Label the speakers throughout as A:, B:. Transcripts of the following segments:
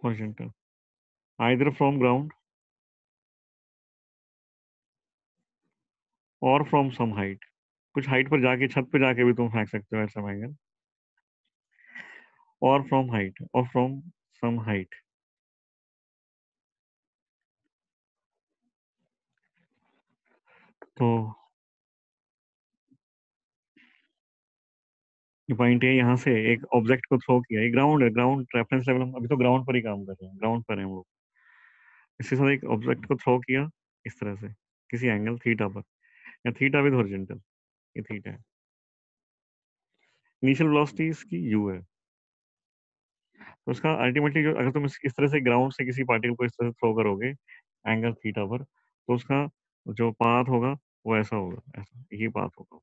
A: Horizontal, either from ground और from some height, कुछ height पर जाके, छत पे जाके भी तुम फेंक सकते हो ऐसा एंगल, और फ्रॉम हाइट, और फ्रॉम सम हाइट। तो ये पॉइंट है, यहाँ से एक ऑब्जेक्ट को थ्रो किया, ये ग्राउंड है, ग्राउंड रेफरेंस लेवल, हम अभी तो ग्राउंड पर ही काम कर रहे हैं, ग्राउंड पर है हम लोग। इसके साथ एक ऑब्जेक्ट को थ्रो किया इस तरह से, किसी एंगल थीटा पर, या थीटा विद हॉरिजॉन्टल, ये थीटा है। इनिशियल वेलोसिटी इसकी u है। तो उसका अल्टीमेटली जो, अगर तुम इस तरह से ग्राउंड से किसी पार्टिकल को इस तरह से थ्रो करोगे एंगल थीटा पर, तो उसका जो पाथ होगा वो ऐसा होगा, ऐसा ये पाथ होगा।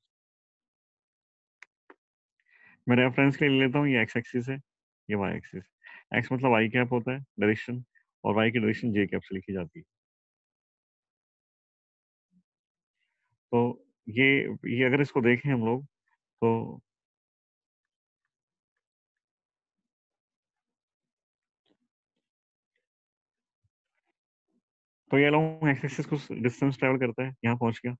A: मैं रेफरेंस के लिए ले लेता हूँ, ये एक्स एक्सिस है, ये वाई एक्सिस। एक्स मतलब आई कैप होता है डायरेक्शन, और वाई की डायरेक्शन जे कैप से लिखी जाती है। तो ये अगर इसको देखें हम लोग, तो ये लॉन्ग एक्स एक्सिस कुछ डिस्टेंस ट्रेवल करता है, यहाँ पहुंच गया।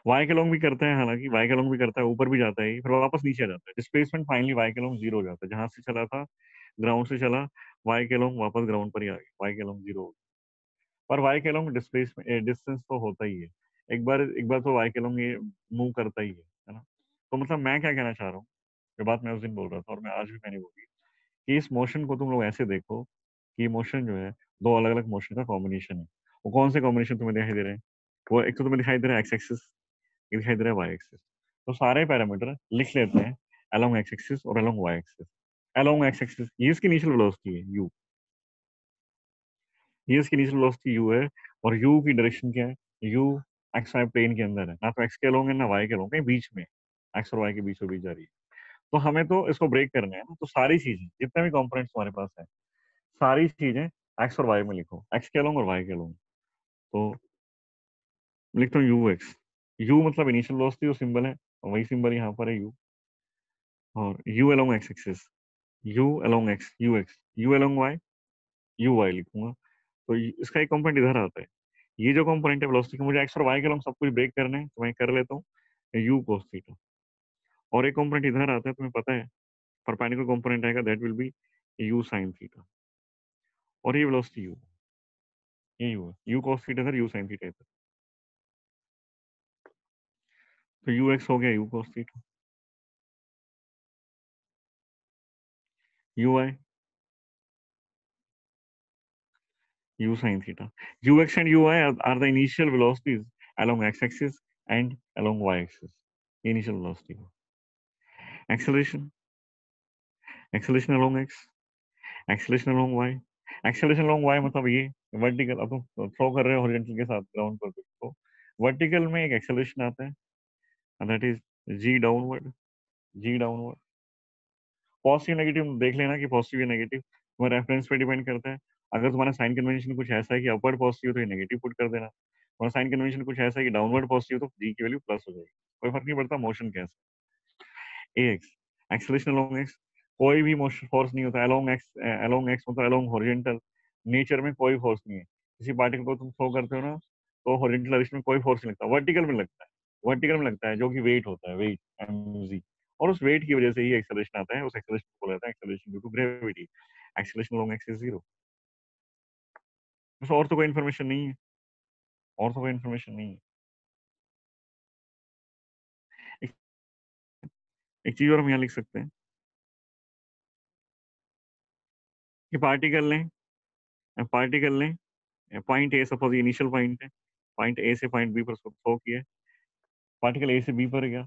A: वाई के लॉन्ग भी करता है, हालांकि वाई के लॉन्ग भी करता है, ऊपर भी जाता है, फिर वापस नीचे आ जाता है। डिस्प्लेसमेंट फाइनली वाई के लॉन्ग जीरो हो जाता है, जहां से चला था, ग्राउंड से चला, वाई के लॉन्ग वापस ग्राउंड पर ही आ गया, वाई के लॉन्ग जीरो हो गया। पर वाई के लॉन्ग डिस्प्लेसमेंट डिस्टेंस तो होता ही है, एक बार तो वाई के लॉन्ग ये मूव करता ही है ना। तो मतलब मैं क्या कहना चाह रहा हूँ, जो बात मैं उस दिन बोल रहा था और मैं आज भी मैंने बोली, कि इस मोशन को तुम लोग ऐसे देखो कि मोशन जो है दो अलग अलग मोशन का कॉम्बिनेशन है। वो कौन से कॉम्बिनेशन तुम्हें दिखाई दे रहे हैं? वो एक तो तुम्हें दिखाई दे रहा है एक्स एक्सिस, एक दिखाई दे रहा है वाई एक्सिस। तो सारे पैरामीटर लिख लेते हैं अलोंग एक्स एक्सिस और along Y axis. Along X axis ये इसकी इनिशियल वेलोसिटी है यू, ये इसकी इनिशियल वेलोसिटी यू है, और यू की डायरेक्शन क्या है? यू एक्स वाई प्लेन के अंदर है, ना तो एक्स के अलोंग है ना वाई के अलोंग, कहीं बीच में, एक्स और वाई के बीचों बीच जा रही है। तो हमें तो इसको ब्रेक करना है ना, तो सारी चीजें जितने भी कंपोनेंट्स हमारे पास है, सारी चीजें एक्स और वाई में लिखो, एक्स के अलोंग और वाई के अलोंग। तो लिखता हूँ यू एक्स, यू मतलब इनिशियल वेलोसिटी जो सिंबल है, वही सिंबल यहाँ पर है यू, और U along X axis, U along X, U X, U along Y, U Y लिखूंगा। तो इसका एक कंपोनेंट इधर आता है, ये जो कंपोनेंट है वेलोसिटी का, मुझे एक्स और वाई के अलोंग सब कुछ ब्रेक करना है, तो मैं कर लेता हूँ यू कोस थीटा। और एक कंपोनेंट इधर आता है, तुम्हें पता है परपेंडिकुलर कंपोनेंट आएगा, that will be you sine theta. और ये वेलोसिटी यू, ये यू है, यू कोस थीटा इधर, यू साइन थीटा इधर। तो यू एक्स हो गया you cos theta, you I u sin theta. Ux and ui are the initial velocities along x-axis and along y-axis. Initial velocity. Acceleration, acceleration along x, acceleration along y. Acceleration along y मतलब ये vertical, अब तुम throw कर रहे हो horizontal के साथ ground पर कुछ, तो वर्टिकल में एक एक्सेलरेशन आता है, that is g downward, g downward. Positive negative देख लेना कि पॉजिटिव या नेगेटिव तुम्हारे रेफरेंस पे डिपेंड करता है। अगर तुम्हारा साइन कन्वेंशन कुछ ऐसा है कि अपवर्ड पॉजिटिव, तो ये नेगेटिव पुट कर देना। तुम्हारा साइन कन्वेंशन कुछ ऐसा है कि डाउनवर्ड पॉजिटिव, तो जी की वैल्यू प्लस हो जाएगी, कोई फर्क नहीं पड़ता मोशन कैसा। ए एक्स, एक्सेलरेशन अलोंग एक्स, कोई भी मोशन फोर्स नहीं होता अलोंग एक्स, अलोंग एक्स मतलब अलोंग हॉरिजॉन्टल, नेचर में कोई फोर्स नहीं है। किसी पार्टिकल को तुम थ्रो करते हो ना, तो हॉरिजॉन्टल डायरेक्शन में कोई फोर्स नहीं लगता, वर्टिकल में लगता है, वर्टिकल में लगता है, जो कि वेट होता है, वेट mg। और उस वेट की वजह से ही एक्सेलरेशन आता है, उस एक्सेलरेशन को बोला जाता है acceleration due to gravity. Acceleration along X is zero. बस और तो कोई इन्फॉर्मेशन नहीं है, और तो कोई इन्फॉर्मेशन नहीं है। एक, एक चीज और हम यहाँ लिख सकते हैं कि पार्टिकल लें point A, suppose initial point है, पॉइंट ए से पॉइंट बी पर थ्रो किया, पार्टिकल ए से बी पर गया,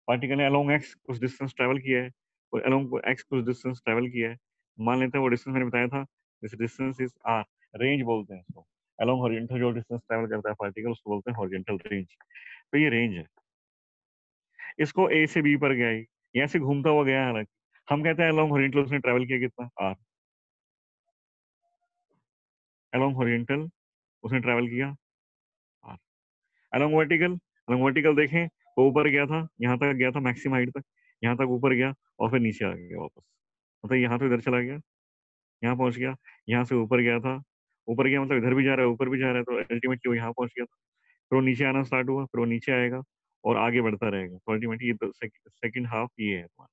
A: पार्टिकल ने अलोंग एक्स कुछ डिस्टेंस ट्रेवल किया है, और अलोंग एक्स कुछ डिस्टेंस ट्रेवल किया है, मान लेते हैं वो डिस्टेंस मैंने बताया था, this distance is R, range बोलते हैं इसको। अलोंग हॉरिजॉन्टल जो डिस्टेंस ट्रेवल करता है पार्टिकल, उसको बोलते हैं हॉरिजॉन्टल रेंज। तो ये रेंज है, इसको ए से बी पर गया है, यहाँ से घूमता हुआ गया, हालांकि हम कहते हैं अलोंग हॉरिजॉन्टल उसने ट्रेवल किया कितना, आर, अलोंग हॉरिजॉन्टल उसने ट्रेवल किया आर। अलोंग वर्टिकल देखें तो ऊपर गया था, यहाँ तक गया था मैक्सिमम हाइट तक, यहाँ तक ऊपर गया और फिर नीचे आ गया वापस, मतलब यहाँ तो इधर चला गया, यहाँ पहुंच गया, यहाँ से ऊपर गया था, ऊपर गया मतलब इधर भी जा रहा है, ऊपर भी जा रहा है, तो अल्टीमेटली वो यहाँ पहुंच गया था। फिर वो नीचे आना स्टार्ट हुआ, फिर वो नीचे आएगा और आगे बढ़ता रहेगा। तो अल्टीमेटली ये तो सेकंड हाफ ये है तुम्हारा।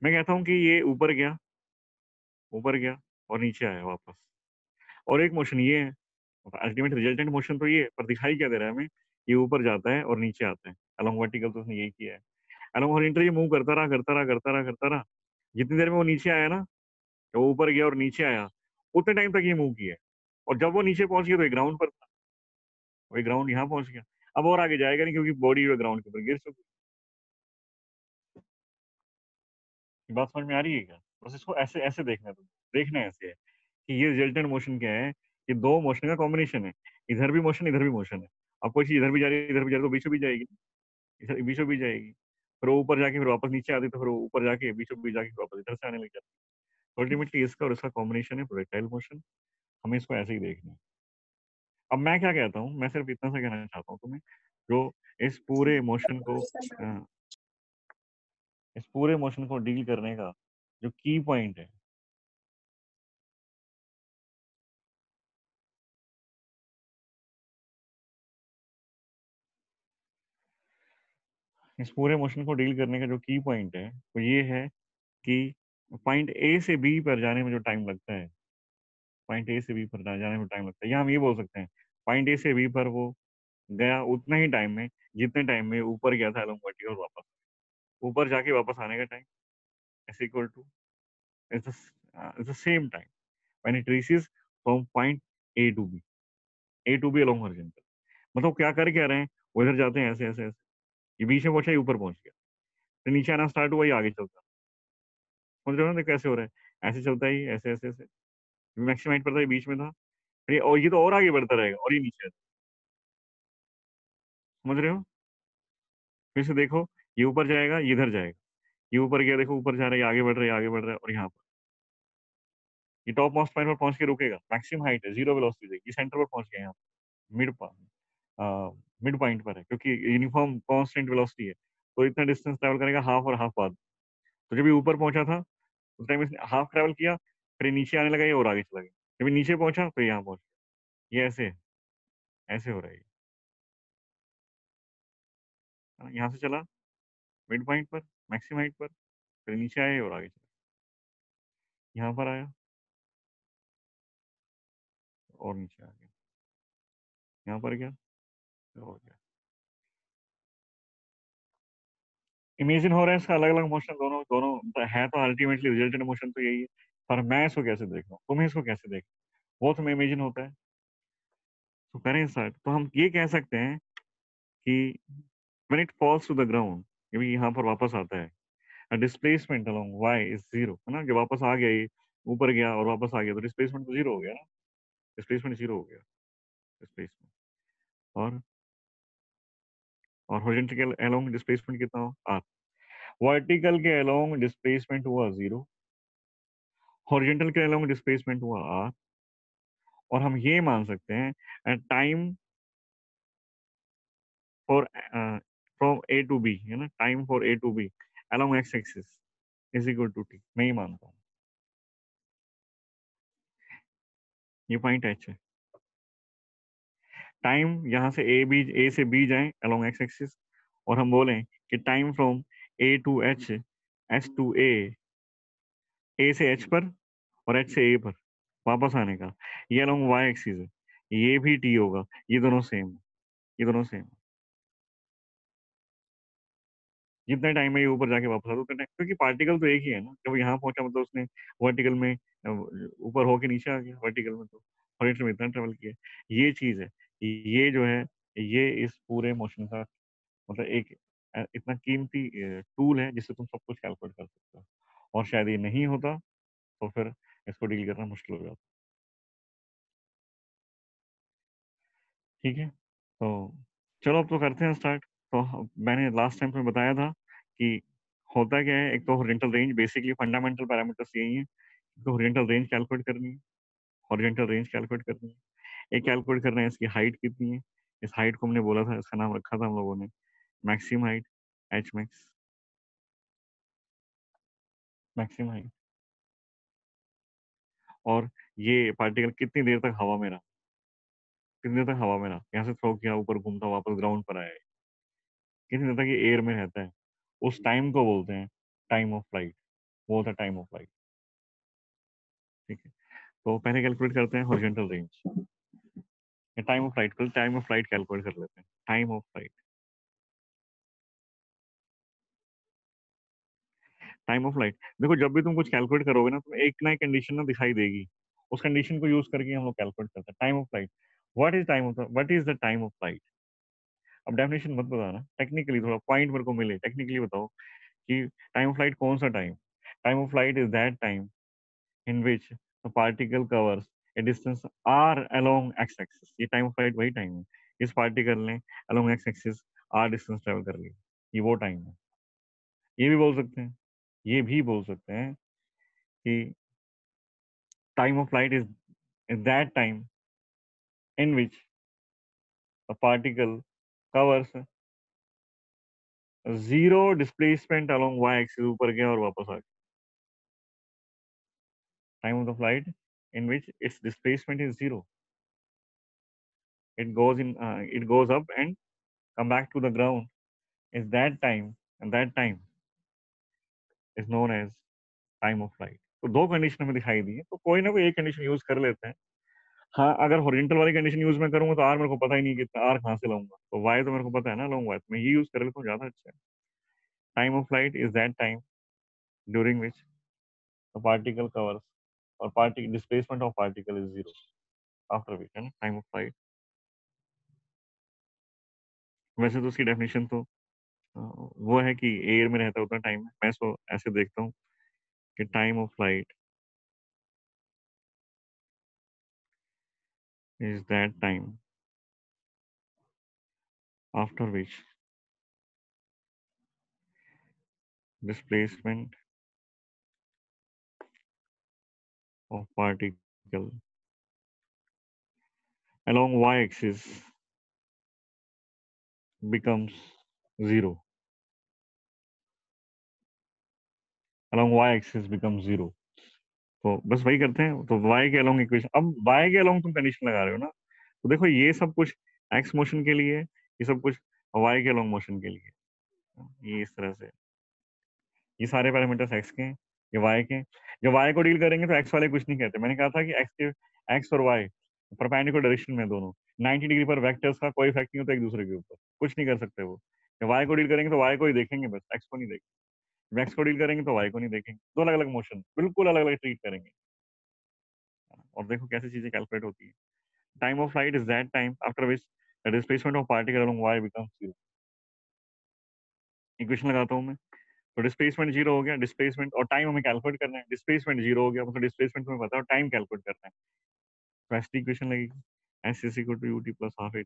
A: मैं कहता हूँ कि ये ऊपर गया और नीचे आया वापस। और एक मोशन ये है, अल्टीमेट रिजल्टेंट मोशन तो ये है, पर दिखाई क्या दे रहा है हमें, ये ऊपर जाता है और नीचे आता है। अलोंग वर्टिकल तो उसने यही किया है। अलोंग हॉरिजॉन्टल ये मूव करता रहा करता रहा करता रहा करता रहा। जितनी देर में वो नीचे आया ना, तो वो ऊपर गया और नीचे आया, उतने टाइम तक ये मूव किया है। और जब वो नीचे पहुंच गया तो ये ग्राउंड पर था, वही ग्राउंड यहाँ पहुंच गया। अब और आगे जाएगा नहीं, क्योंकि बॉडी जो ग्राउंड के ऊपर गिर चुकी है। बात समझ में आ रही है क्या? बस इसको ऐसे ऐसे देखना है, देखना ऐसे है कि ये रिजल्टेंट मोशन क्या है, ये दो मोशन का कॉम्बिनेशन है। इधर भी मोशन, इधर भी मोशन है। अब कोई चीज इधर भी जा रही है, इधर भी जा रही है, तो बीचों बीच जाएगी, इधर बीचों बीच जाएगी। फिर वो ऊपर जाके फिर वापस नीचे आती, तो फिर वो ऊपर जाके बीचों बीच जाके वापस इधर से आने लग जाती है। अल्टीमेटली इसका और इसका कॉम्बिनेशन है प्रोजेक्टाइल मोशन। हमें इसको ऐसे ही देखना है। अब मैं क्या कहता हूँ, मैं सिर्फ इतना सा कहना चाहता हूँ तुम्हें, जो इस पूरे मोशन को इस पूरे मोशन को डील करने का जो की पॉइंट है, इस पूरे मोशन को डील करने का जो की पॉइंट है वो ये है कि पॉइंट ए से बी पर जाने में जो टाइम लगता है, पॉइंट ए से बी पर जाने में टाइम लगता है, या हम ये बोल सकते हैं पॉइंट ए से बी पर वो गया उतना ही टाइम में जितने टाइम में ऊपर गया था अलोंग वर्टिकल वापस। ऊपर जाके वापस आने का time is equal to is the same time when it reaches from point A to B, A to B along horizontal. मतलब क्या कर क्या रहे हैं, वो इधर जाते हैं ऐसे ऐसे ऐसे, ये बीच में पहुंचा, ये ऊपर पहुंच गया, फिर नीचे आना स्टार्ट हुआ, ये आगे चलता। समझ रहे हो ना देखो कैसे हो रहा है, ऐसे चलता है, ये ऐसे ऐसे ऐसे, मैक्सिमम हाइट पर था, ये बीच में था, फिर और ये तो और आगे बढ़ता रहेगा और ये नीचे आता। समझ रहे हो? फिर से देखो, ये ऊपर जाएगा, ये इधर जाएगा, ये ऊपर गया, देखो ऊपर जा रहा है, ये आगे बढ़ रहा है, ये आगे बढ़ रहा है, और यहाँ पर ये टॉप मोस्ट पॉइंट पर पहुंच के रुकेगा। मैक्सिमम हाइट है, जीरो वेलोसिटी, ये सेंटर पर पहुंच गया, यहाँ मिड मिड पॉइंट पर है, क्योंकि यूनिफॉर्म कांस्टेंट वेलोसिटी है, तो इतना डिस्टेंस ट्रैवल करेगा हाफ और हाफ बाद। तो जब ये ऊपर पहुंचा था उस टाइम इसने हाफ ट्रैवल किया, फिर ये नीचे आने लगा, ये और आगे चला गया, जब ये नीचे पहुंचा तो यहाँ पहुंच गया। ये ऐसे ऐसे हो रहा है यहाँ से चला मिड पॉइंट पर, मैक्सिमम हाइट पर, फिर नीचे आया और आगे चला, यहाँ पर आया और नीचे आ गया, यहाँ पर गया फिर हो गया। इमेजिन हो रहा है इसका अलग अलग मोशन, दोनों दोनों है, तो अल्टीमेटली रिजल्टेंट मोशन तो यही है। पर मैं इसको कैसे देख रहा हूँ, तुम्हें इसको कैसे देख, वो तुम्हें इमेजिन होता है। तो करें स्टार्ट, तो हम ये कह सकते हैं कि when it falls to the ground, ये भी यहाँ पर वापस आता है, displacement along y is zero, है ना, जब वापस आ गया ये, ऊपर गया और वापस आ गया, तो डिस्प्लेसमेंट तो जीरो हो गया ना, डिस्प्लेसमेंट जीरो हो गया, डिस्प्लेसमेंट। और हॉरिजॉन्टल के अलोंग डिस्प्लेसमेंट कितना हो r, वर्टिकल के अलोंग डिस्प्लेसमेंट हुआ जीरो, हॉरिजॉन्टल के अलोंग डिस्प्लेसमेंट हुआ r। और हम ये मान सकते हैं time for from A to B, है ना, time for A to B along X axis is equal to T, मैं ही मानता हूँ। ये पॉइंट एच है, टाइम यहाँ से ए से बी जाए अलोंग एक्स एक्सिस, और हम बोलें कि time from A to H, H to A से एच पर और एच से ए पर वापस आने का, ये अलोंग वाई एक्सिस है, ये भी टी होगा, ये दोनों सेम है, ये दोनों सेम। जितने टाइम में ये ऊपर जाके वापस आता उतने टाइम, क्योंकि पार्टिकल तो एक ही है ना, जब यहाँ पहुंचा मतलब उसने वर्टिकल में ऊपर होके नीचे आ गया, वर्टिकल में तो हॉरिजॉन्टल में इतना ट्रेवल किया। ये चीज है, ये जो है, ये इस पूरे मोशन का मतलब एक इतना कीमती टूल है जिससे तुम सब कुछ कैलकुलेट कर सकते हो, और शायद ये नहीं होता तो फिर इसको डील करना मुश्किल हो जाता। ठीक है, तो चलो अब तो करते हैं स्टार्ट। तो मैंने लास्ट टाइम में बताया था कि होता क्या है, एक तो horizontal range, basically fundamental parameters यही है, तो हॉरिजॉन्टल रेंज कैलकुलेट करनी है, हॉरिजॉन्टल रेंज कैलकुलेट करनी है, एक कैलकुलेट करना है इसकी हाइट कितनी है। इस हाइट को हमने बोला था, इसका नाम रखा था हम लोगों ने maximum height, H max, maximum height. और ये पार्टिकल कितनी देर तक हवा में रहा, कितनी देर तक हवा में रहा, यहाँ से थ्रो किया, ऊपर घूमता वापस ग्राउंड पर आया, कितनी देर तक ये एयर में रहता है, उस टाइम को बोलते हैं टाइम ऑफ फ्लाइट। वो होता है टाइम ऑफ फ्लाइट। ठीक है, तो पहले कैलकुलेट करते हैं horizontal range. Time of flight, time of flight calculate कर लेते हैं। Time of flight, time of flight, देखो जब भी तुम कुछ कैलकुलेट करोगे ना, तो एक ना एक कंडीशन ना दिखाई देगी, उस कंडीशन को यूज करके हम लोग कैलकुलेट करते हैं time of flight. What is the time of flight? अब डेफिनेशन मत बताना, टेक्निकली थोड़ा पॉइंट मेरे को मिले, टेक्निकली बताओ कि टाइम ऑफ फ्लाइट कौन सा time? Time of flight is that time in which the particle covers a distance R along X axis. ये टाइम ऑफ फ्लाइट वही टाइम है, इस पार्टिकल ने along X axis R distance travel कर लिया, ये वो टाइम है। ये भी बोल सकते हैं, ये भी बोल सकते हैं कि time of flight is that time in which a particle covers zero displacement along y-axis, ऊपर गया और वापस आ गया। Time of the flight in which its displacement is zero. It goes up and come back to the ground. Is that time, and that time is known as time of flight. तो दो condition हमें दिखाई दी है, तो कोई ना कोई एक कंडीशन यूज कर लेते हैं। हाँ, अगर हॉरिजॉन्टल वाली कंडीशन यूज मैं करूंगा तो आर मेरे को पता ही नहीं कितना, आर कहाँ से लाऊंगा, तो वाई तो मेरे को पता है ना, लॉन्ग वाई, तो मैं ये यूज कर लेता हूँ, ज्यादा अच्छा है। Time of flight is that time during which the particle covers or particle displacement of particle is zero, after which है ना time of flight। वैसे तो उसकी डेफिनेशन तो वो है कि एयर में रहता है उतना टाइम, मैं इसको ऐसे देखता हूँ कि time of flight is that time after which displacement of particle along y-axis becomes zero, along y-axis becomes zero। तो बस वही करते हैं, तो y के अलोंग इक्वेशन, अब y के अलोंग तुम कंडीशन लगा रहे हो ना, तो देखो ये सब कुछ x मोशन के लिए, ये सब कुछ y के अलोंग मोशन के लिए, ये इस तरह से, ये सारे पैरामीटर्स x के हैं, ये y के हैं। जब y को डील करेंगे तो x वाले कुछ नहीं कहते, मैंने कहा था कि x और y परपेंडिकुलर डायरेक्शन में दोनों 90 डिग्री पर वेक्टर्स का कोई इफेक्ट नहीं होता एक दूसरे के ऊपर, कुछ नहीं कर सकते वो। जब y को डील करेंगे तो y को ही देखेंगे बस, x को नहीं देखेंगे। x को डील करेंगे तो y को नहीं देखेंगे, दो अलग अलग मोशन, बिल्कुल अलग अलग ट्रीट करेंगे। और देखो कैसे चीजें कैलकुलेट होती है। Time of flight is that time after which the displacement of particle along y becomes zero. Equation लगाता हूँ मैं, तो डिस्प्लेसमेंट जीरो हो गया, डिस्प्लेसमेंट और टाइम हमें कैलकुलेट करना है, डिस्प्लेसमेंट जीरो हो गया, मतलब डिस्प्लेसमेंट हमें पता है और टाइम कैलकुलेट करना है, तो ऐसी इक्वेशन लगेगी s is equal to ut plus half at।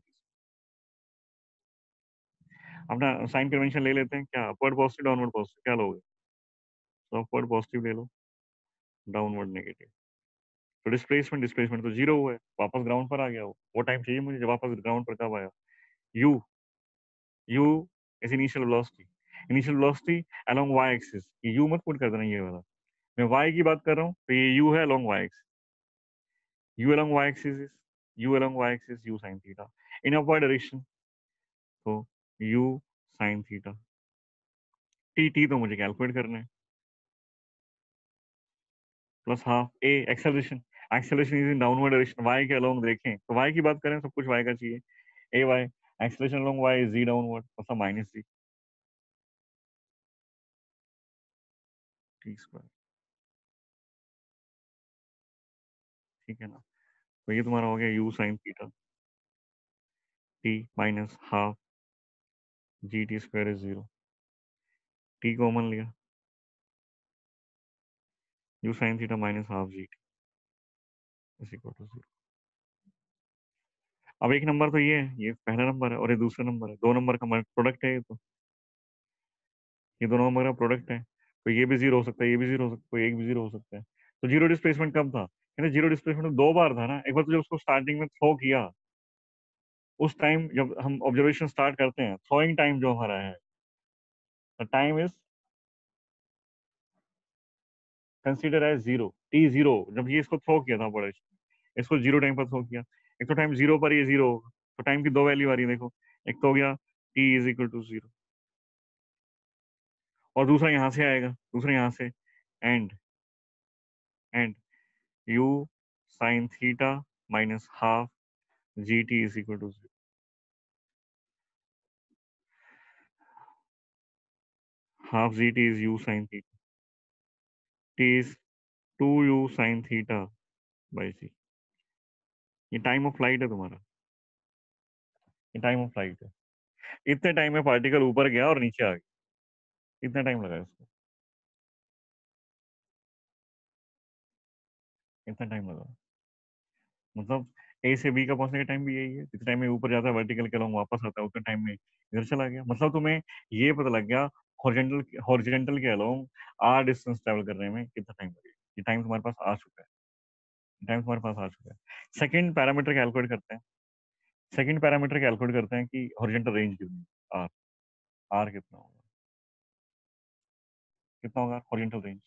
A: अपना साइन कन्वेंशन ले लेते हैं, क्या अपवर्ड पॉजिटिव डाउनवर्ड पॉजिटिव क्या लोगे, तो अपवर्ड पॉजिटिव ले लो, डाउनवर्ड नेगेटिव। तो डिस्प्लेसमेंट डिस्प्लेसमेंट तो जीरो हुआ है, वापस ग्राउंड पर आ गया वो टाइम चाहिए मुझे जब वापस ग्राउंड पर कब आया। u u is initial velocity, initial velocity along y axis, ये u मत पुट कर देना ये वाला, मैं y की बात कर रहा हूँ तो ये u है along y axis, u along y axis is u along y axis u sin theta in upward direction, तो u sin theta। t तो मुझे कैलकुलेट करना है, plus half a acceleration, acceleration is in downward direction, y के along देखें तो y की बात करें सब कुछ y का चाहिए, a y acceleration along y is z downward, मतलब माइनस z t स्क्वायर। ठीक है ना, तो ये तुम्हारा हो गया u sin theta, t minus half G T square is zero, t common लिया, u sin theta minus half G T is equal to zero. अब एक नंबर तो ये है, ये पहला नंबर है और ये दूसरा नंबर है, दो नंबर का प्रोडक्ट है ये, तो ये दोनों नंबर का प्रोडक्ट है, तो ये भी जीरो हो सकता है, ये भी जीरो हो सकता है, एक भी जीरो हो सकता है। तो जीरो डिस्प्लेसमेंट कब था, जीरो डिस्प्लेसमेंट दो बार था ना, एक बार तो जब उसको स्टार्टिंग में थ्रो किया, उस टाइम जब हम ऑब्जर्वेशन स्टार्ट करते हैं, थ्रोइंग टाइम जो हमारा है, the time is consider as zero, T zero, जब ये इसको थ्रो किया था बड़े, इसको जीरो टाइम पर थ्रो किया, एक तो टाइम जीरो पर ये जीरो होगा, तो टाइम की दो वैल्यू आ रही है देखो, एक तो हो गया T is equal to zero, और दूसरा यहाँ से आएगा, दूसरा यहाँ से, and and U sine theta minus half G T is equal to zero, half G T is U sine theta, T is two U sine theta by C. ये time of flight है तुम्हारा, ये time of flight है। इतने time में particle ऊपर गया और नीचे आ गया, इतना टाइम लगा इसको, इतना टाइम लगा। मतलब ए से बी का पहुंचने का टाइम भी यही है, जितने टाइम में ऊपर जाता है वर्टिकल के लॉन्ग वापस आता है उतने टाइम में इधर चला गया। मतलब तुम्हें ये पता लग गया हॉरिजेंटल के अलोंग आर डिस्टेंस ट्रेवल करने में कितना टाइम लगेगा। ये टाइम तुम्हारे पास आ चुका है, टाइम तुम्हारे पास आ चुका है। सेकंड पैरामीटर कैलकुलेट करते हैं, सेकंड पैरामीटर कैलकुलेट करते हैं कि हॉरिजेंटल रेंज कितनी है, आर, आर कितना होगा, कितना होगा horizontal range.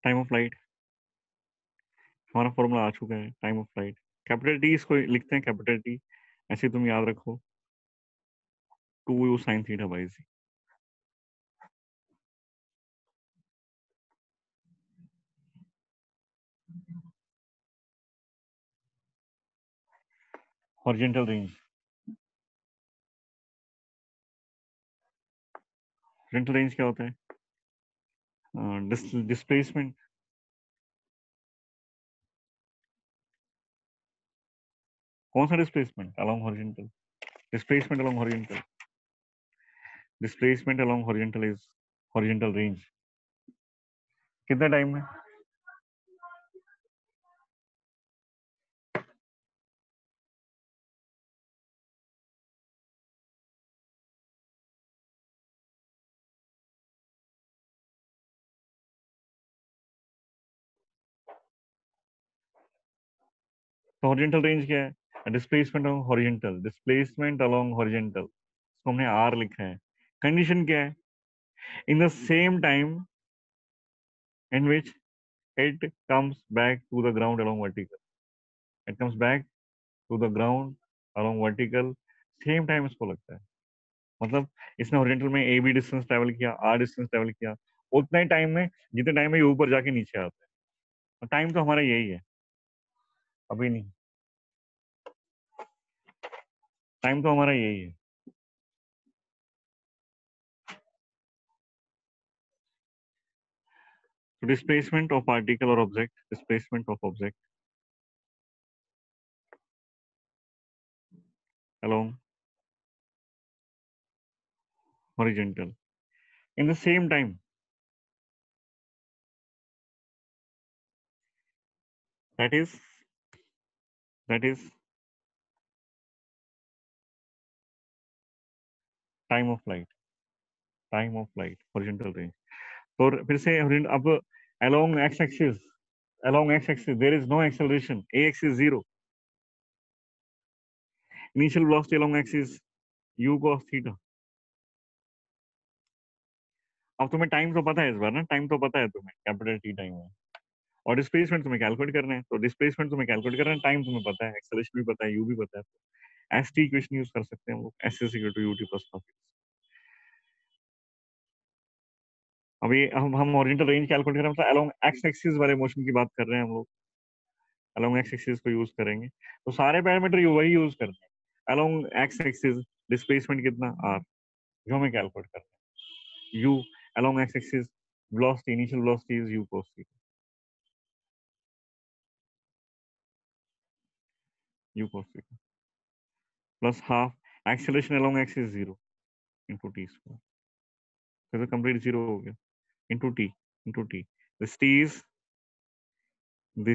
A: Time of flight, हमारा फॉर्मूला आ चुका है, time of flight, capital T इसको लिखते हैं कैपिटल टी, ऐसे तुम याद रखो, two U sine theta by C. Horizontal range, horizontal range क्या होता है, डिस्प्लेसमेंट, कौन सा displacement along horizontal, displacement along horizontal, displacement along horizontal is horizontal range, कितने टाइम में, तो हॉरिजेंटल रेंज क्या है, displacement along horizontal, displacement along horizontal, इसको हमने आर लिखा है। कंडीशन क्या है, in the same time in which it comes back to the ground along vertical, it comes back to the ground along vertical, same time इसको लगता है। मतलब इसने हॉरिजॉन्टल में ए बी डिस्टेंस ट्रेवल किया, आर डिस्टेंस ट्रेवल किया, उतने time में जितने टाइम में ये ऊपर जाके नीचे आता है, टाइम तो हमारा यही है, अभी नहीं, टाइम तो हमारा यही है। तो डिस्प्लेसमेंट ऑफ पार्टिकल और object, displacement of object along horizontal in the same time, that is that is time of flight, time of flight horizontal range। तो फिर से अब along x axis, along x axis there is no acceleration, ax is 0, initial velocity along x is u cos theta। अब तुम्हें time तो पता है, इस बार ना टाइम तो पता है तुम्हें, कैपिटल टी टाइम है, और डिस्प्लेसमेंट तुम्हें कैलकुलेट करना है, तो डिस्प्लेसमेंट तुम्हें कैलकुलेट करना है, टाइम तुम्हें पता है, एक्सेलरेशन भी पता है, यू भी पता है, तो एस टी इक्वेशन यूज कर सकते हैं हम लोग, S is equal to U T plus half. अभी हम ओरिएंटल रेंज कैलकुलेट कर रहे हैं, मतलब अलोंग एक्स एक्सिस वाले मोशन की बात कर रहे हैं हम लोग, अलोंग एक्स एक्सिस को यूज करेंगे, तो सारे पैरामीटर वही यूज करते हैं, अलोंग एक्स एक्सिस डिस्प्लेसमेंट कितना आर, जो हमें कैलकुलेट करना है, U along X axis velocity, initial velocity is U cos theta, U cos theta plus half acceleration along X is 0 into t square, फिर तो कंप्लीट जीरो हो गया, into t. This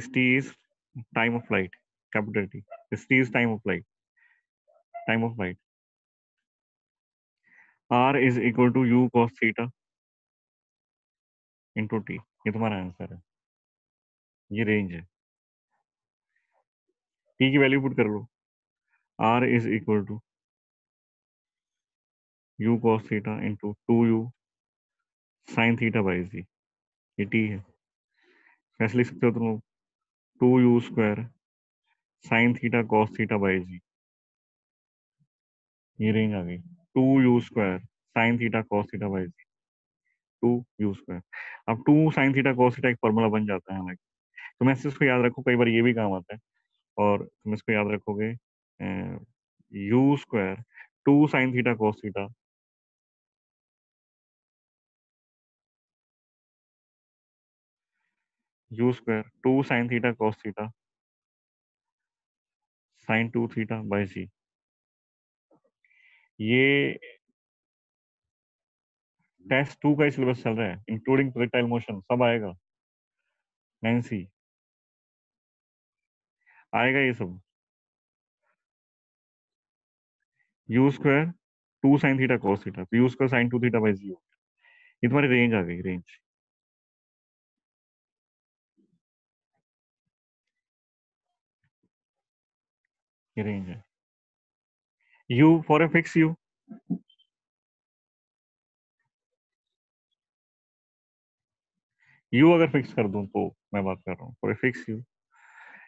A: t is time of flight, capital T. This t is time of flight, time of flight. R is equal to u cos theta into t. ये तुम्हारा answer है, ये range है। t की value put कर लो, r is equal to u cos theta into 2u sin theta by z, ये t है। कैसे लिख सकते हो तुम लोग, 2u square sin theta cos theta by G, ये रेंज आ गई। 2u square sin theta cos theta by G, 2u square. अब 2 sin थीटा cos थीटा एक फॉर्मूला बन जाता है हमारे। तुम ऐसे इसको याद रखो, कई बार ये भी काम आता है। और तुम इसको याद रखोगे, u square 2 sin theta cos theta u square 2 sin theta cos theta sin 2 theta by G. ये टेस्ट 2 का ही सिलेबस चल रहा है, इंक्लूडिंग प्रोजेक्टाइल मोशन, सब आएगा नैन्सी, आएगा ये सब। U square 2 sine theta cos theta, तो U square sine 2 theta by G हो गया। ये तुम्हारी रेंज आ गई, रेंज, ये रेंज है। You for a fix you, you अगर फिक्स कर दूं तो मैं बात कर रहा हूँ for a fix you,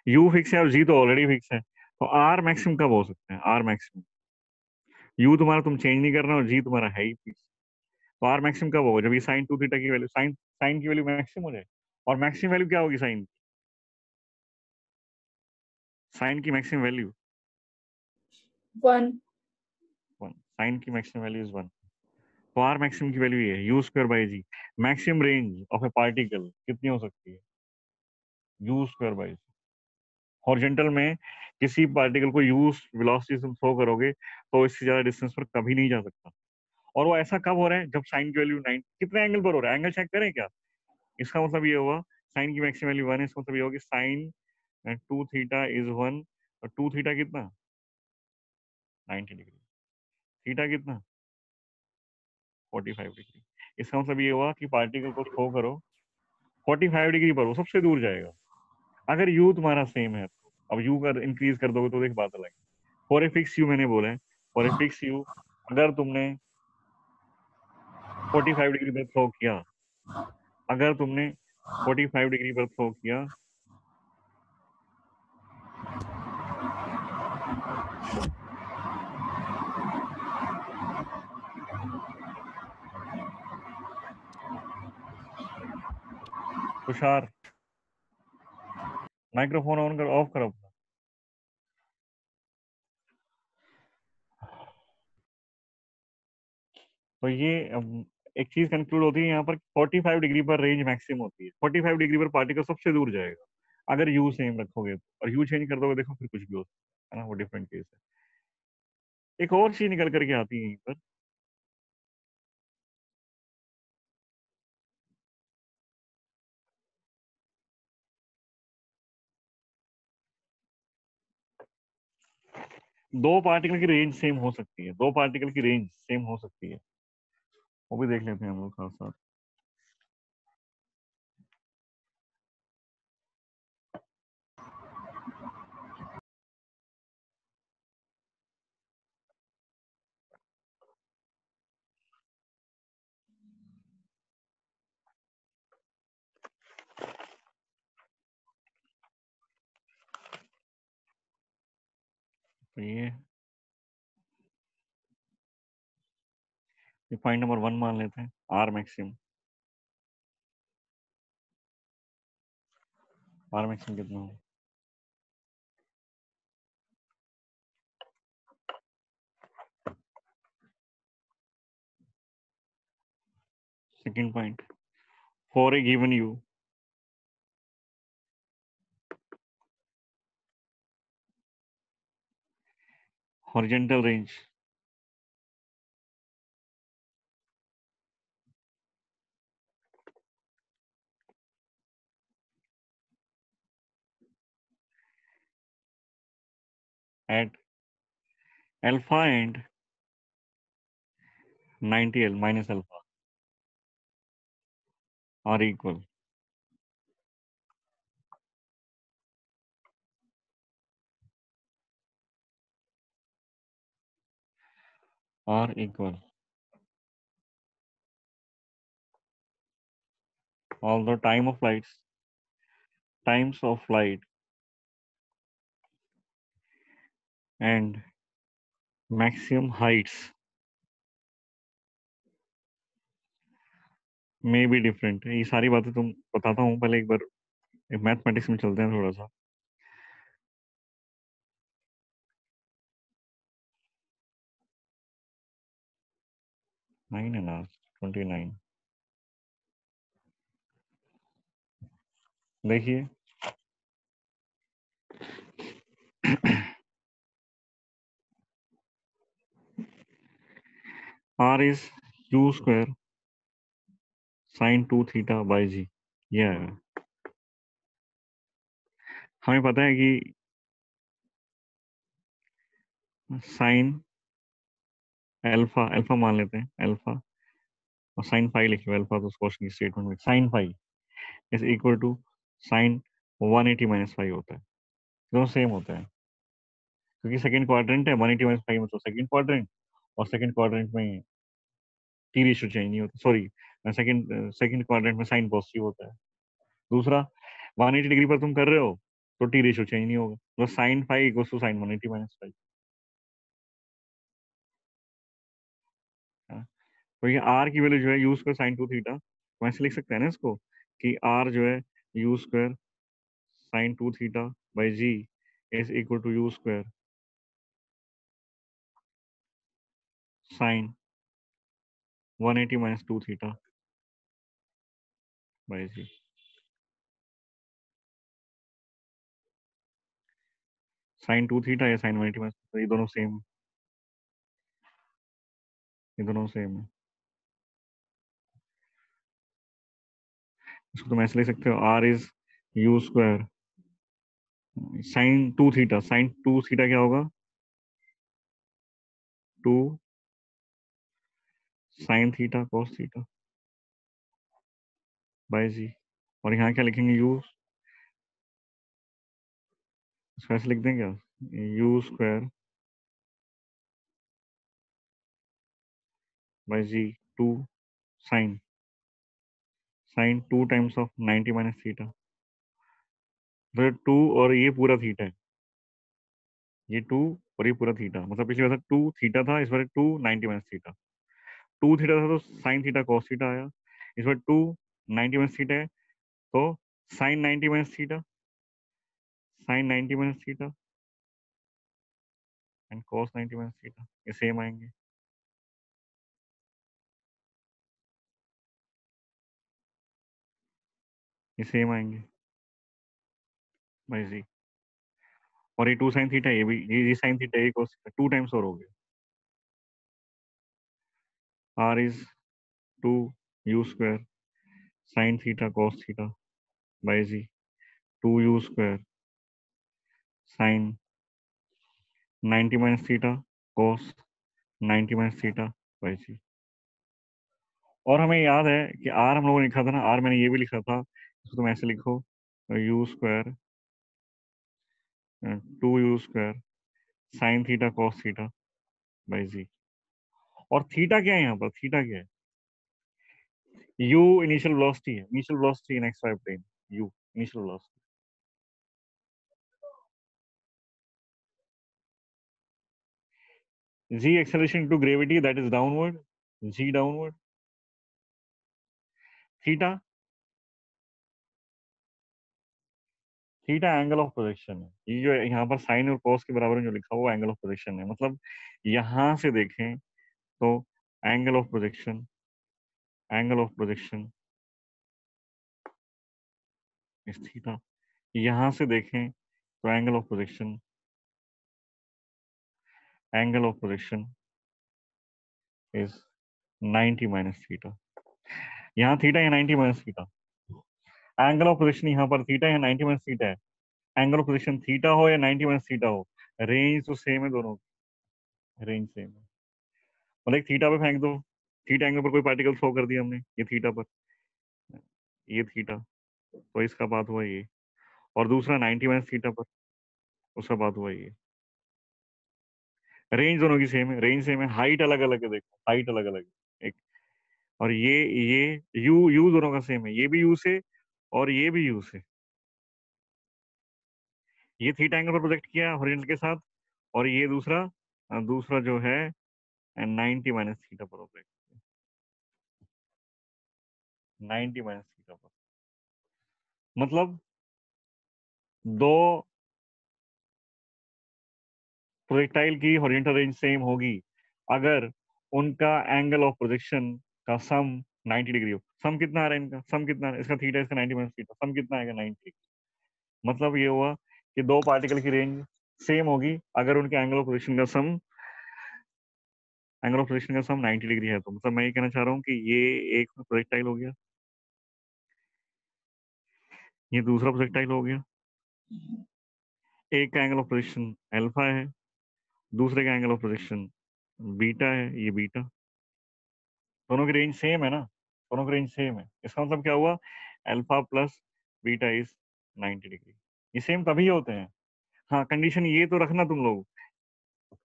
A: you fix है और जी तो ऑलरेडी फिक्स है, तो आर मैक्सिमम कब हो सकते हैं, आर मैक्सिमम, यू तुम्हारा तुम चेंज नहीं कर रहे हो और जी तुम्हारा है ही फिक्स, तो आर मैक्सिमम कब होगा, जब ये साइन 2 थीटा की वैल्यू, साइन साइन की वैल्यू मैक्सिमम हो जाए। और मैक्सिमम वैल्यू क्या होगी साइन, साइन की मैक्सिमम वैल्यू
B: 1.
A: 1, साइन की मैक्सिमम वैल्यू इज 1, तो आर मैक्सिमम की वैल्यू ये है U square by G. Maximum range of a particle कितनी हो सकती है, U square by G. Horizontal में किसी पार्टिकल को यू वेलोसिटी से थ्रो करोगे तो इससे ज्यादा डिस्टेंस पर कभी नहीं जा सकता। और वो ऐसा कब हो रहा है, जब साइन की वैल्यू 9, कितने एंगल पर हो रहा है, एंगल चेक करें क्या। इसका मतलब ये हुआ साइन की मैक्सिमम वैल्यू 1 है, इसका मतलब ये होगा साइन 2 थीटा इज 1, और 2 थीटा कितना 90 डिग्री, थीटा कितना 45 डिग्री। इसका मतलब ये हुआ कि पार्टिकल को थ्रो करो 45 डिग्री पर, वो सबसे दूर जाएगा। अगर यू तुम्हारा सेम है तो अब यू का इंक्रीज कर दोगे तो एक बात अलग है। फॉर ए फिक्स यू मैंने बोला है, फॉर ए फिक्स यू अगर तुमने 45 डिग्री पर थ्रो किया, अगर तुमने 45 डिग्री पर थ्रो किया, तुषार माइक्रोफोन ऑन कर, ऑफ करो अपना। तो ये एक चीज कंक्लूड होती है यहाँ पर, 45 डिग्री पर रेंज मैक्सिमम होती है, 45 डिग्री पर पार्टिकल सबसे दूर जाएगा अगर यू सेम रखोगे तो, और यू चेंज कर दोगे देखो फिर कुछ भी हो सकता है ना, वो डिफरेंट केस है। एक और चीज निकल करके आती है यहीं पर, दो पार्टिकल की रेंज सेम हो सकती है, दो पार्टिकल की रेंज सेम हो सकती है, वो भी देख लेते हैं हम लोग साथ साथ। तो ये पॉइंट नंबर 1 मान लेते हैं, आर मैक्सिमम, आर मैक्सिमम कितना हो, second point, for a given you horizontal range at alpha and 90L minus alpha are equal. Are equal. Although times of light and maximum heights may be different. ये सारी बातें तुम बताता हूँ, पहले एक बार मैथमेटिक्स में चलते हैं थोड़ा सा. नाइन है ना, 29. देखिए R is u square sin 2 theta by g. ये है. हमें पता है कि साइन अल्फा मान लेते हैं, अल्फा और साइन फाई लिखे हुए, अल्फा तो क्वेश्चन की स्टेटमेंट में sine phi is equal to sine 180 minus phi होता है. दोनों सेम होता है क्योंकि सेकंड क्वाड्रेंट है. 180 माइनस फाई मतलब सेकंड क्वाड्रेंट, और सेकंड क्वाड्रेंट में टी रेशियो चेंज नहीं होता. सॉरी, सेकंड क्वाड्रेंट में साइन पॉजिटिव होता है. दूसरा, 180 डिग्री पर तुम कर रहे हो तो टी रेशियो चेंज नहीं होगा, तो sine phi equals to sine 180 minus phi. तो ये आर की वैल्यू जो है यू स्क्वायर साइन 2 थीटा, तो ऐसे लिख सकते हैं ना इसको कि आर जो है U square sine 2 theta by G is equal to U square sine 180 minus 2 theta by G. Sine 2 theta या साइन 180 माइनस, ये दोनों सेम, ये दोनों सेम है. इसको तुम ऐसे लिख सकते हो R is U square sine 2 theta. Sine 2 theta क्या होगा, 2 sine theta cos theta by जी. और यहाँ क्या लिखेंगे, यू, इसको ऐसे लिख देंगे क्या, U square by ji 2 sine sine 2 times of 90 minus theta. तो 2 और ये पूरा थीटा है, ये 2 और ये पूरा थीटा, मतलब पिछली बार 2 थीटा था, इस बार 2 90 माइनस थीटा. 2 थीटा था तो साइन थीटा कॉस थीटा आया. इस बार 2 90 माइनस थीटा है तो sine 90 minus theta, sine 90 minus theta and cos 90 minus theta, ये सेम आएंगे. ये सेम आएंगे भाई जी. और ये 2 साइन थीटा, ये भी ये साइन थीटा, ये कॉस थीटा, 2 टाइम्स और हो गया. R is 2 u square sine theta cos theta by ji 2 u square sine 90 minus theta cos 90 minus theta by जी. और हमें याद है कि आर हम लोगों ने लिखा था ना, आर मैंने ये भी लिखा था, इसको तुम ऐसे लिखो u square 2 u square sine theta cos theta by जी. और थीटा क्या है, यहाँ पर थीटा क्या है, यू इनिशियल वेलोसिटी है, initial velocity in x y plane, u initial velocity. G acceleration to gravity that is downward, g downward. Theta, theta angle of projection है. ये जो यहाँ पर साइन और कॉस के बराबर में जो लिखा हुआ एंगल ऑफ प्रोजेक्शन है, मतलब यहाँ से देखें तो angle of projection, angle of projection इस थीटा. यहाँ से देखें तो angle of projection, angle of projection is 90 minus theta. यहाँ थीटा है 90 minus theta, angle of projection यहाँ पर थीटा है 90 माइनस थीटा है. एंगल ऑफ पोजीशन थीटा हो या 90 माइनस थीटा हो, रेंज तो सेम है दोनों की, रेंज सेम है। मतलब एक थीटा पे फेंक दो, थीटा एंगल पर कोई पार्टिकल थ्रो कर दिया हमने, ये थीटा पर, ये थीटा, तो इसका बात हुआ ये, और दूसरा 90 माइनस थीटा पर, उसका बात हुआ ये। रेंज दोनों की सेम है, रेंज सेम है, हाइट अलग अलग है, देखो हाइट अलग अलग है एक, और ये यू यू दोनों का सेम है, ये भी यू से और ये भी यू से। ये थीटा एंगल पर प्रोजेक्ट किया हॉरिजॉन्टल के साथ, और ये दूसरा दूसरा जो है 90 माइनस थीटा पर प्रोजेक्ट, 90 माइनस थीटा पर। मतलब दो प्रोजेक्टाइल की हॉरिजॉन्टल रेंज सेम होगी अगर उनका एंगल ऑफ प्रोजेक्शन का सम 90 डिग्री हो। सम कितना आ रहा है इनका, सम कितना आ रहा है? इसका थीटा, इसका 90 माइनस थीटा, सम कितना आएगा 90। मतलब ये हुआ कि दो पार्टिकल की रेंज सेम होगी अगर उनके एंगल ऑफ पोजीशन का सम 90 डिग्री है। तो मतलब मैं ये कहना चाह रहा हूँ कि ये एक प्रोजेक्टाइल हो गया, ये दूसरा प्रोजेक्टाइल हो गया। एक का एंगल ऑफ पोजीशन अल्फा है, दूसरे का एंगल ऑफ पोजीशन बीटा है, ये बीटा। दोनों की रेंज सेम है ना, दोनों की रेंज सेम है। इसका मतलब क्या हुआ, alpha plus beta is 90 degree. ये सेम तभी होते हैं। हाँ, कंडीशन ये तो रखना तुम लोग,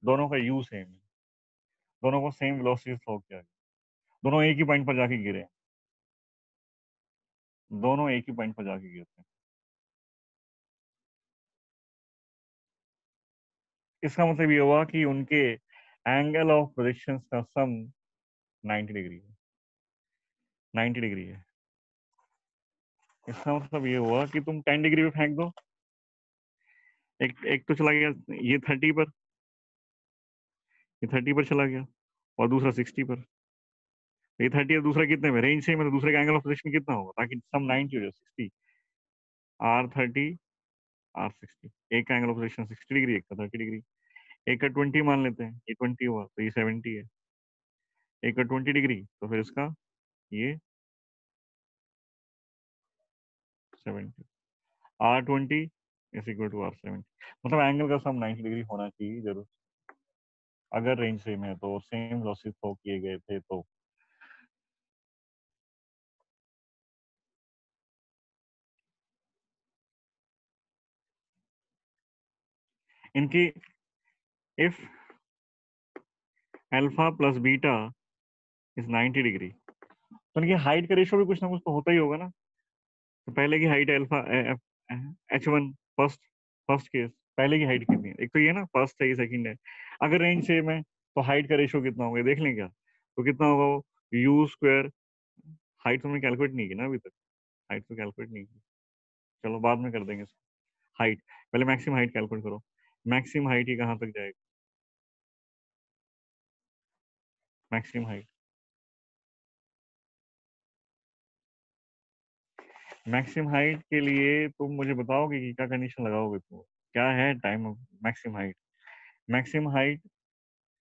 A: दोनों का यू सेम है, दोनों को सेम वेलोसिटी फ्लो किया गया, दोनों एक ही पॉइंट पर जाके गिरे, दोनों एक ही पॉइंट पर जाके गिरते हैं। इसका मतलब ये हुआ कि उनके एंगल ऑफ प्रोजेक्शन का सम 90 डिग्री है, 90 डिग्री है। इसका मतलब ये हुआ कि तुम 10 डिग्री पे फेंक दो, एक एक तो चला गया ये 30 पर, ये 30 पर चला गया, और दूसरा 60 पर। ये 30 और दूसरा कितने में, रेंज सेम है, तो दूसरे का एंगल ऑफ प्रोजेक्शन कितना होगा ताकि सम 90 हो जाए, 60। R30 R60, एक का एंगल ऑफ प्रोजेक्शन 60 डिग्री, एक का 30 डिग्री। एक का 20 मान लेते हैं, ये 20 हुआ तो ये 70 है। एक का 20 डिग्री तो फिर इसका ये 70। R20 is equal to R70। मतलब एंगल का सम 90 डिग्री होना चाहिए जरूर, अगर रेंज सेम है तो, सेम लॉसेस फ्लो किए गए थे तो। इनकी if alpha plus beta is 90 degree, तो इनकी हाइट का रेशियो भी कुछ ना कुछ तो होता ही होगा ना। तो पहले की height alpha H1, first first case, पहले की हाइट कितनी है, एक तो ये ना, फर्स्ट है, ये सेकंड है। अगर रेंज सेम है तो हाइट का रेशियो कितना होगा, ये देख लें क्या? तो कितना होगा वो, यू स्क्वायर। हाइट तो हमने कैलकुलेट नहीं की ना अभी तक, हाइट तो कैलकुलेट नहीं की, चलो बाद में कर देंगे इसको। हाइट, पहले मैक्सिमम हाइट कैलकुलेट करो। मैक्सिमम हाइट ही कहाँ तक जाएगा, मैक्सिमम हाइट, मैक्सिमम हाइट के लिए तुम मुझे बताओगे कि क्या कंडीशन लगाओगे तुम, क्या है time of maximum height? Maximum height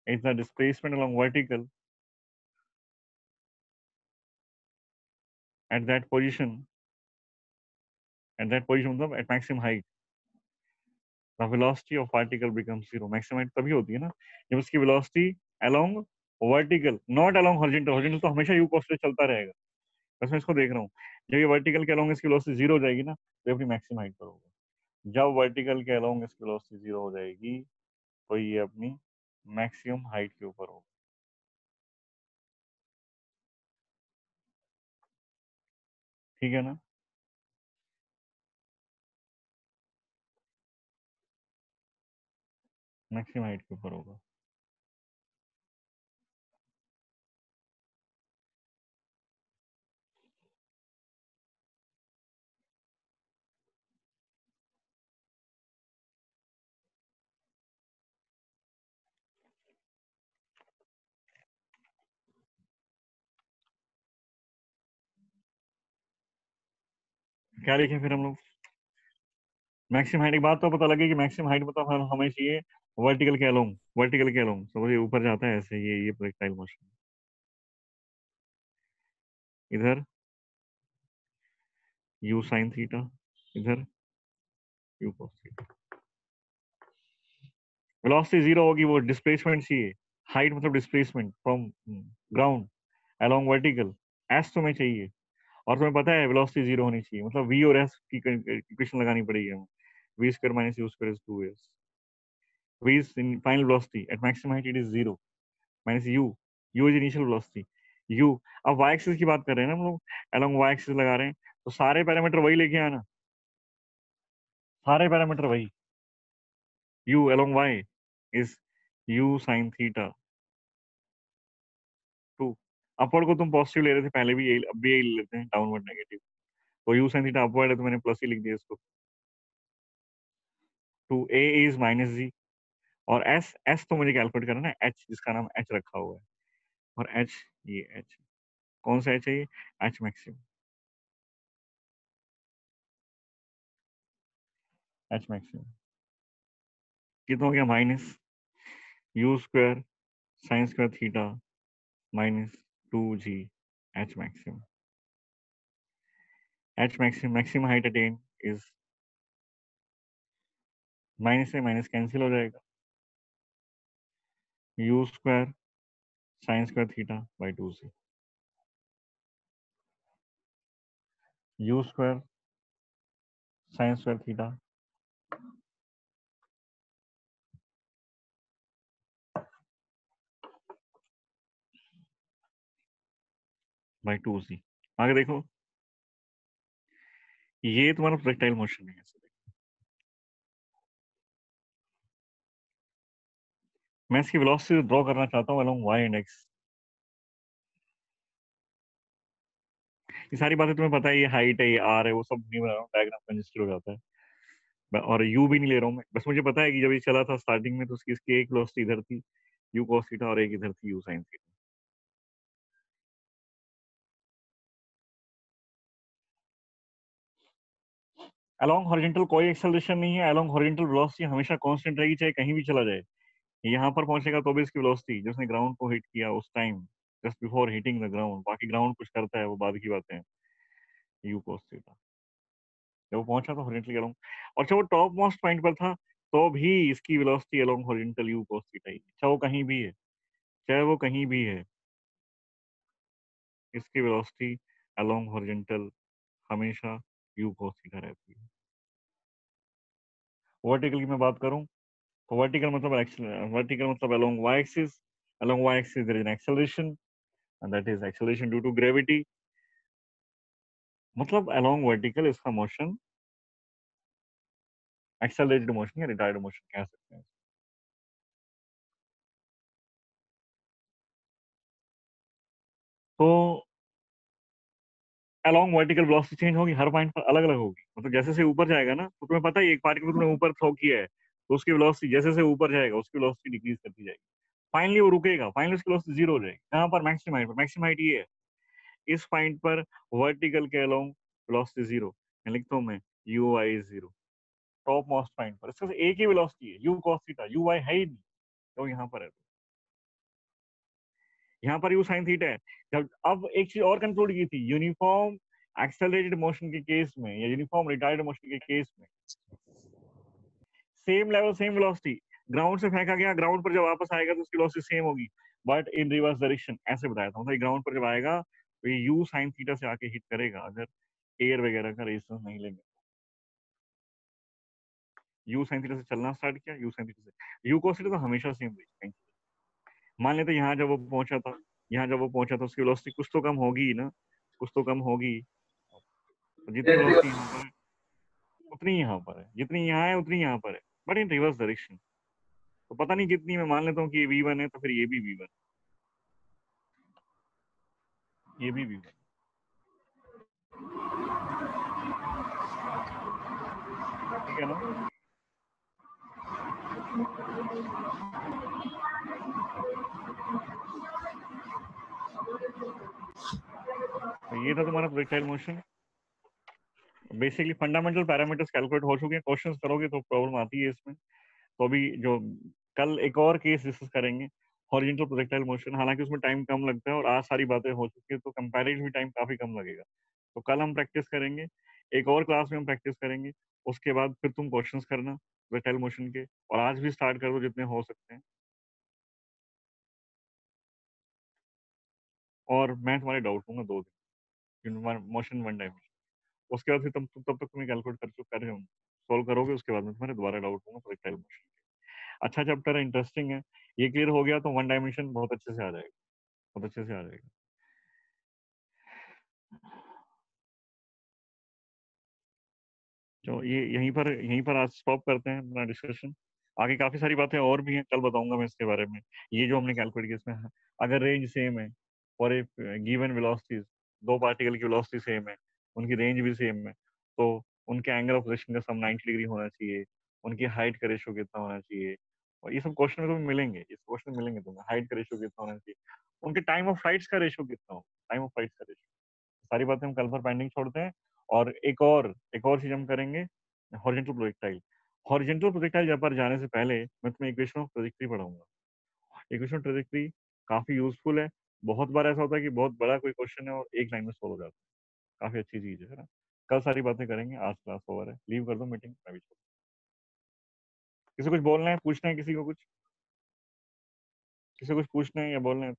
A: is the displacement along vertical at that position, at that position मतलब at maximum height the velocity of particle becomes zero. Maximum height तभी होती है ना जब उसकी velocity along vertical, not along horizontal. Horizontal तो हमेशा you cos से चलता रहेगा, बस मैं इसको देख रहा हूँ। जब ये वर्टिकल के अलोंग इसकी वेलोसिटी जीरो हो जाएगी ना, तो ये अपनी मैक्सिमम हाइट पर होगा। जब वर्टिकल के अलोंग इसकी वेलोसिटी जीरो हो जाएगी तो ये अपनी मैक्सिमम हाइट के ऊपर होगा। ठीक है ना? मैक्सिमम हाइट के ऊपर होगा। क्या लिखे फिर हम लोग, मैक्सिमम हाइट, एक बात तो पता लगी कि मैक्सिमम हाइट मतलब हमें चाहिए वर्टिकल के अलोंग, वर्टिकल के अलोंग, तो ये ऊपर जाता है ऐसे, ये प्रोजेक्टाइल मोशन इधर यू साइन थीटा, इधर यू cos थीटा। वेलोसिटी 0 होगी, वो डिस्प्लेसमेंट चाहिए, हाइट मतलब displacement from ground along vertical, S तुम्हें चाहिए, और तुम्हें पता है वेलोसिटी 0 होनी चाहिए, मतलब v और s की इक्वेशन लगानी पड़ेगी हमें, v square minus u square is 2s, v is in final velocity at maximum height it is 0 minus u is initial velocity, u, अब y एक्सिस की बात कर रहे हैं ना हम लोग, along y एक्सिस लगा रहे हैं, तो सारे पैरामीटर वही लेके आना, सारे पैरामीटर वही, u along y is u sin theta 2, upward को तुम पॉजिटिव ले रहे थे पहले भी, यही अब भी यही ले लेते हैं, डाउनवर्ड नेगेटिव, तो u sin theta अपवर्ड है तो मैंने प्लस ही लिख दिया इसको, 2a is minus g, और s तो मुझे कैलकुलेट करना है, h जिसका नाम h रखा हुआ है, और h, ये h कौन सा h है, ये h मैक्सिमम, h मैक्सिमम कितना हो गया, minus u square sine square theta minus 2g h maximum, h maximum, maximum height attain is, minus से माइनस कैंसिल हो जाएगा, u square sine square theta by 2c, u square sine square theta by 2c, आगे देखो, ये तुम्हारा projectile motion है, मैं इसकी वेलोसिटी ड्रॉ करना चाहता हूँ अलोंग y एंड x, ये सारी बातें तुम्हें पता है, ये हाइट है, ये r है, वो सब नहीं बना रहा हूँ, डायग्राम कंजेस्टेड हो जाता है, और u भी नहीं ले रहा हूँ मैं, बस मुझे पता है कि जब ये चला था स्टार्टिंग में तो इसकी एक वेलोसिटी इधर थी u cos थीटा और एक इधर थी u sin theta, along horizontal कोई एक्सेलरेशन नहीं है, अलोंग हॉरिजॉन्टल वेलोसिटी हमेशा कांस्टेंट रहेगी, चाहे कहीं भी चला जाए, यहाँ पर पहुंचेगा तो भी इसकी वेलोसिटी जिसने ग्राउंड को हिट किया उस time, just before hitting the ground, बाकी ग्राउंड कुछ करता है वो बाद की बातें हैं, u cos थीटा, जब वो पहुंचा तो हॉरिजॉन्टली अलोंग, और जब वो टॉप मोस्ट पॉइंट पर था तो भी इसकी velocity along horizontal u cos theta ही, चाहे वो कहीं भी है, चाहे वो कहीं भी है, इसकी वेलोसिटी अलोंग हॉरिजॉन्टल हमेशा u cos थीटा रहती है। वर्टिकल की मैं बात करूं तो वर्टिकल मतलब along y axis, along y axis there is an acceleration and that is acceleration due to gravity, मतलब along vertical इसका मोशन accelerated मोशन या रिटायर्ड मोशन कह सकते हैं। तो along vertical velocity चेंज होगी, हर पॉइंट पर अलग अलग होगी, मतलब जैसे से ऊपर जाएगा ना, तो तुम्हें पता है एक पार्टिकल तुमने ऊपर थ्रो किया है तो उसकी वेलोसिटी जैसे से ऊपर जाएगा उसकी वेलोसिटी डिक्रीज करती जाएगी, फाइनली वो रुकेगा, फाइनली उसकी वेलोसिटी जीरो हो जाएगी, कहाँ पर, मैक्सिमम हाइट ये है, इस पॉइंट पर वर्टिकल के अलोंग वेलोसिटी जीरो, मैं लिखता हूँ मैं you I is zero, top most point पर इसका एक ही वेलोसिटी है, यू cos थीटा, यू आई है ही नहीं, तो यहाँ पर है, यहाँ पर यू साइन थीटा है। जब अब एक चीज और कंक्लूड की थी, यूनिफॉर्म एक्सेलरेटेड मोशन के केस में या यूनिफॉर्म रिटायर्ड मोशन के केस में same level same velocity, ground से फेंका गया, ग्राउंड पर जब वापस आएगा तो उसकी वेलोसिटी सेम होगी, बट इन रिवर्स डायरेक्शन, ऐसे बताया था, मतलब ग्राउंड पर जब आएगा तो ये यू साइन थीटा से आके हिट करेगा अगर एयर वगैरह का रेजिस्टेंस नहीं लेंगे, यू साइन थीटा से चलना स्टार्ट किया, यू साइन थीटा से यू cos थीटा तो हमेशा सेम रही, मान लेते यहाँ जब वो पहुंचा था, यहाँ जब वो पहुंचा था उसकी वेलोसिटी कुछ तो कम होगी ना, कुछ तो कम होगी, तो जितनी वेलोसिटी यहाँ पर है उतनी यहाँ पर है, जितनी यहाँ है उतनी यहाँ पर है, बट इन रिवर्स डायरेक्शन, तो पता नहीं कितनी, मैं मान लेता हूँ कि ये v1 है तो फिर ये भी v1, ये भी v1, ठीक है ना, तो ये था तुम्हारा projectile motion, basically fundamental parameters calculate हो चुके हैं, क्वेश्चंस करोगे तो प्रॉब्लम आती है इसमें, तो अभी जो कल एक और केस डिस्कस करेंगे हॉरिजॉन्टल प्रोजेक्टाइल मोशन, हालांकि उसमें टाइम कम लगता है और आज सारी बातें हो चुकी है तो कंपैरेटिवली टाइम काफी कम लगेगा, तो कल हम प्रैक्टिस करेंगे एक और क्लास में हम प्रैक्टिस करेंगे, उसके बाद फिर तुम क्वेश्चंस करना प्रोजेक्टाइल मोशन के, और आज भी स्टार्ट कर दो जितने हो सकते हैं। और मैं तुम्हारे डाउट लूँगा 2 दिन, मोशन वन डायमेंशन। उसके बाद फिर तब तक तुम्हें कैलकुलेट कर रहे हो, सॉल्व करोगे, उसके बाद में तुम्हारे दोबारा डाउट लूँगा प्रोजेक्टाइल मोशन के। अच्छा चैप्टर है, इंटरेस्टिंग है, ये क्लियर हो गया तो वन डायमेंशन बहुत अच्छे से आ जाएगा, बहुत अच्छे से आ जाएगा। तो ये यहीं पर आज स्टॉप करते हैं अपना डिस्कशन। आगे काफी सारी बातें और भी हैं, कल बताऊंगा मैं इसके बारे में। ये जो हमने कैलकुलेट किया इसमें, अगर रेंज सेम है और ए गिवन वेलोसिटीज, दो पार्टिकल की वेलोसिटी सेम है, उनकी रेंज भी सेम है, तो उनके एंगल ऑफ रोटेशन का सम 90 डिग्री होना चाहिए, उनकी हाइट का रेशियो कितना होना चाहिए, और ये सब क्वेश्चन में तुम्हें मिलेंगे, इस क्वेश्चन मिलेंगे तुम्हें, हाइट का रेशियो कितना होना चाहिए, उनके टाइम ऑफ फ्लाइट्स का रेशियो कितना हो, टाइम ऑफ फ्लाइट्स का रेशियो। सारी बातें हम कल पर पेंडिंग छोड़ते हैं। और एक और चीज हम करेंगे, हॉरिजॉन्टल प्रोजेक्टाइल। हॉरिजॉन्टल प्रोजेक्टाइल पर जाने से पहले मैं तुम्हें इक्वेशन ऑफ ट्रेजेक्टरी पढ़ाऊंगा। इक्वेशन ऑफ ट्रेजेक्टरी काफी यूजफुल है। बहुत बार ऐसा होता है कि बहुत बड़ा कोई क्वेश्चन है और एक लाइन में सॉल्व हो जाता है, काफी अच्छी चीज है ना। कल सारी बातें करेंगे, आज क्लास ओवर है, लीव कर दो मीटिंग, मैं भी छोड़। किसी को कुछ बोलना है, पूछना है, किसी को कुछ पूछना है या बोलना है?